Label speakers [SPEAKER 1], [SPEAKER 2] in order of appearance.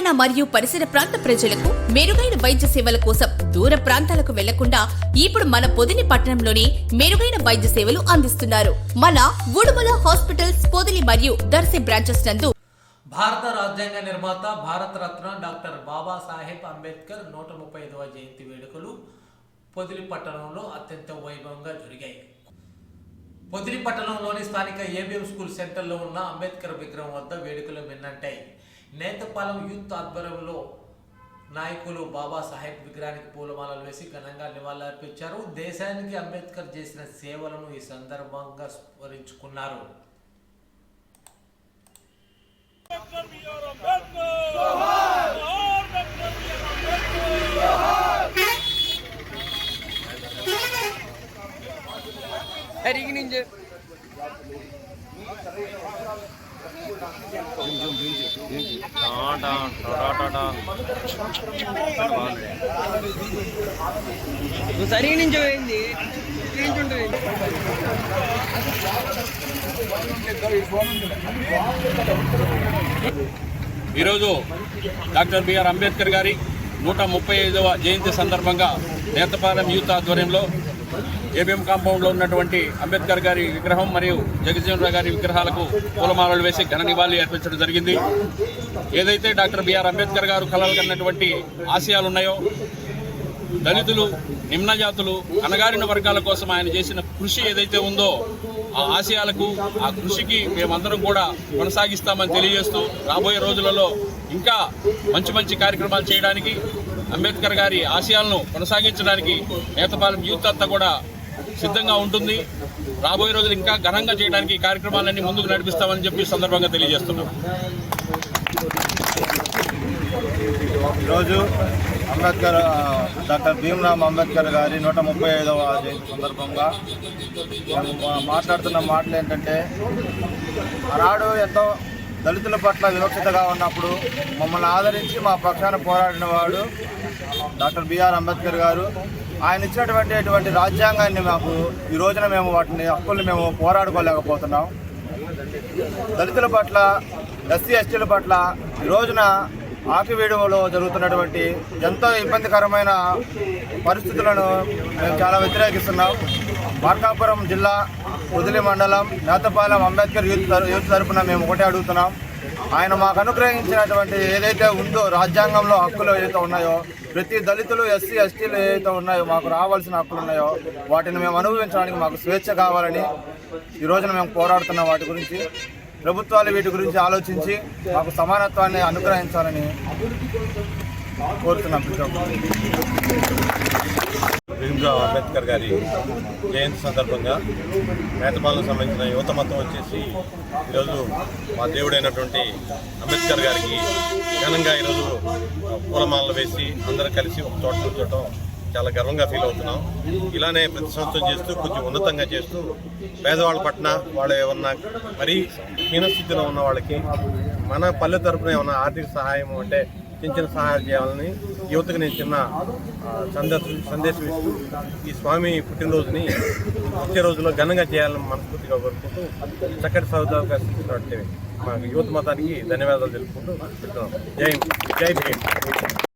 [SPEAKER 1] పట్టణ మరియు పరిసర ప్రాంత ప్రజలకు మెరుగైన వైద్య సేవల కోసం దూర ప్రాంతాలకు వెళ్లకుండా ఇప్పుడు మన పొదిలి పట్టణంలోనే మెరుగైన వైద్య సేవలు అందిస్తున్నారు. మన ఉడుమల హాస్పిటల్స్ పొదిలి మరియు దర్శి బ్రాంచెస్ నందు
[SPEAKER 2] భారత రాజ్యాంగ నిర్మాత భారత రత్న డాక్టర్ బాబాసాహెబ్ అంబేద్కర్ 135వ జయంతి వేడుకలు పొదిలి పట్టణంలో అత్యంత వైభవంగా జరిగాయి. పొదిలి పట్టణంలోని స్థానిక ఏబిఎం స్కూల్ సెంటర్లో ఉన్న అంబేద్కర్ విగ్రహం వద్ద వేడుకలు మిన్నంటాయి. నేతపాలెం యూత్ ఆధ్వర్యంలో నాయకులు బాబాసాహెబ్ విగ్రహానికి పూలమాలలు వేసి ఘనంగా నివాళులర్పించారు. దేశానికి అంబేద్కర్ చేసిన సేవలను ఈ సందర్భంగా స్మరించుకున్నారు.
[SPEAKER 3] సరిగ్గా నుంచి పోయింది.
[SPEAKER 4] ఈరోజు డాక్టర్ బిఆర్ అంబేద్కర్ గారి 135వ జయంతి సందర్భంగా నేతపాలెం యూత్ ఆధ్వర్యంలో ఏబిఎం కాంపౌండ్లో ఉన్నటువంటి అంబేద్కర్ గారి విగ్రహం మరియు జగజ్జీవన్ గారి విగ్రహాలకు పూలమాలలు వేసి ఘన నివాళి అర్పించడం జరిగింది. ఏదైతే డాక్టర్ బిఆర్ అంబేద్కర్ గారు కలలు కన్నటువంటి ఆశయాలు ఉన్నాయో, దళితులు, నిమ్న జాతులు, అణగారిన వర్గాల కోసం ఆయన చేసిన కృషి ఏదైతే ఉందో ఆ ఆశయాలకు, ఆ కృషికి మేమందరం కూడా కొనసాగిస్తామని తెలియజేస్తూ రాబోయే రోజులలో ఇంకా మంచి మంచి కార్యక్రమాలు చేయడానికి, అంబేద్కర్ గారి ఆశయాలను కొనసాగించడానికి నేతపాలెం యూత్ అంతా కూడా సిద్ధంగా ఉంటుంది. రాబోయే రోజులు ఇంకా ఘనంగా చేయడానికి కార్యక్రమాలన్నీ ముందుకు నడిపిస్తామని చెప్పి సందర్భంగా తెలియజేస్తున్నాం.
[SPEAKER 5] ఈరోజు డాక్టర్ భీమ్రావ్ అంబేద్కర్ గారి 135వ జయంతి సందర్భంగా మాట్లాడుతున్న మాటలు ఏంటంటే, ఆనాడు ఎంతో దళితుల పట్ల వివక్షతగా ఉన్నప్పుడు మమ్మల్ని ఆదరించి మా పక్షాన పోరాడిన వాడు డాక్టర్ బిఆర్ అంబేద్కర్ గారు. ఆయన ఇచ్చినటువంటి రాజ్యాంగాన్ని మాకు ఈ రోజున మేము వాటిని హక్కుల్ని మేము పోరాడుకోలేకపోతున్నాం. దళితుల పట్ల, ఎస్సీ ఎస్టీల పట్ల ఈ రోజున ఆకివీడులో జరుగుతున్నటువంటి ఎంతో ఇబ్బందికరమైన పరిస్థితులను మేము చాలా వ్యతిరేకిస్తున్నాం. మార్కాపురం జిల్లా పొదిలి మండలం నేతపాలెం అంబేద్కర్ యూత్ తరఫున మేము ఒకటే అడుగుతున్నాం. ఆయన మాకు అనుగ్రహించినటువంటి ఏదైతే ఉందో రాజ్యాంగంలో హక్కులు ఏదైతే ఉన్నాయో, ప్రతి దళితులు, ఎస్సీ ఎస్టీలు ఏదైతే ఉన్నాయో మాకు రావాల్సిన హక్కులు ఉన్నాయో వాటిని మేము అనుభవించడానికి మాకు స్వేచ్ఛ కావాలని ఈ రోజున మేము పోరాడుతున్నాం. వాటి గురించి ప్రభుత్వాలు వీటి గురించి ఆలోచించి మాకు సమానత్వాన్ని అనుగ్రహించాలని కోరుతున్నాం.
[SPEAKER 6] భీమ్రావ్ అంబేద్కర్ గారి జయంతి సందర్భంగా నేతపాలకు సంబంధించిన యువత మొత్తం వచ్చేసి ఈరోజు మా దేవుడైనటువంటి అంబేద్కర్ గారికి ఘనంగా ఈరోజు పూలమాలలు వేసి అందరూ కలిసి ఒక చోట కూర్చోవడం చాలా గర్వంగా ఫీల్ అవుతున్నాం. ఇలానే ప్రతి సంవత్సరం చేస్తూ కొంచెం ఉన్నతంగా చేస్తూ పేదవాళ్ళ పట్ల వాళ్ళు ఏమన్నా మరీ హీనస్థితిలో ఉన్న వాళ్ళకి మన పల్లె తరపున ఏమన్నా ఆర్థిక సహాయం అంటే చిన్న సహాయం చేయాలని యువతకు నేను చిన్న సందేశం ఇస్తూ ఈ స్వామి పుట్టినరోజుని వచ్చే రోజుల్లో ఘనంగా చేయాలని మనస్ఫూర్తిగా కోరుకుంటూ చక్కటి సౌదావకాశం ఇచ్చినట్టు మా యువత మతానికి ధన్యవాదాలు తెలుపుకుంటూ పెడుతున్నాం. జై భీమ్.